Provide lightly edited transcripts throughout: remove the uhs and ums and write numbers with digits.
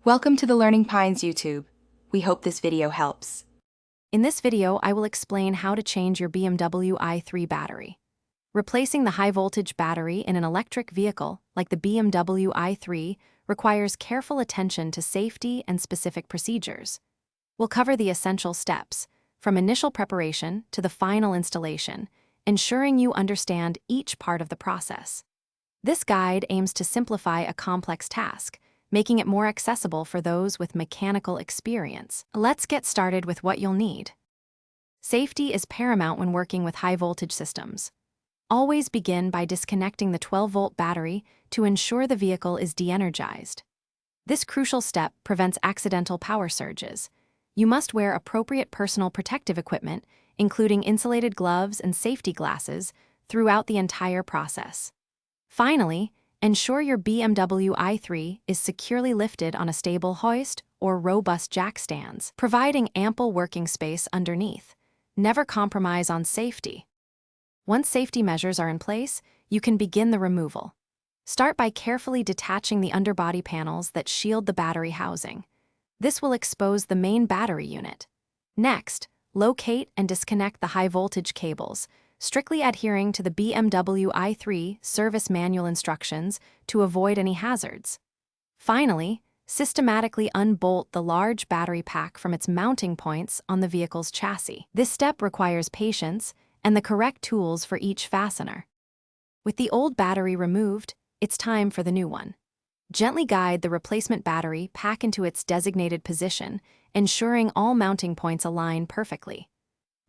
Welcome to the Learning Pines YouTube. We hope this video helps. In this video, I will explain how to change your BMW i3 battery. Replacing the high-voltage battery in an electric vehicle, like the BMW i3, requires careful attention to safety and specific procedures. We'll cover the essential steps, from initial preparation to the final installation, ensuring you understand each part of the process. This guide aims to simplify a complex task, making it more accessible for those with mechanical experience. Let's get started with what you'll need. Safety is paramount when working with high-voltage systems. Always begin by disconnecting the 12-volt battery to ensure the vehicle is de-energized. This crucial step prevents accidental power surges. You must wear appropriate personal protective equipment, including insulated gloves and safety glasses, throughout the entire process. Finally, ensure your BMW i3 is securely lifted on a stable hoist or robust jack stands, providing ample working space underneath. Never compromise on safety. Once safety measures are in place, you can begin the removal. Start by carefully detaching the underbody panels that shield the battery housing. This will expose the main battery unit. Next, locate and disconnect the high-voltage cables, strictly adhering to the BMW i3 service manual instructions to avoid any hazards. Finally, systematically unbolt the large battery pack from its mounting points on the vehicle's chassis. This step requires patience and the correct tools for each fastener. With the old battery removed, it's time for the new one. Gently guide the replacement battery pack into its designated position, ensuring all mounting points align perfectly.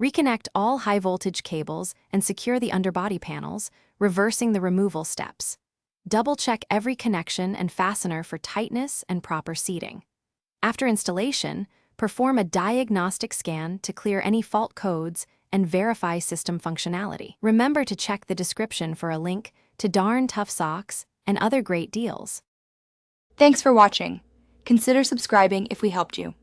Reconnect all high-voltage cables and secure the underbody panels, reversing the removal steps. Double-check every connection and fastener for tightness and proper seating. After installation, perform a diagnostic scan to clear any fault codes and verify system functionality. Remember to check the description for a link to Darn Tough Socks and other great deals. Thanks for watching. Consider subscribing if we helped you.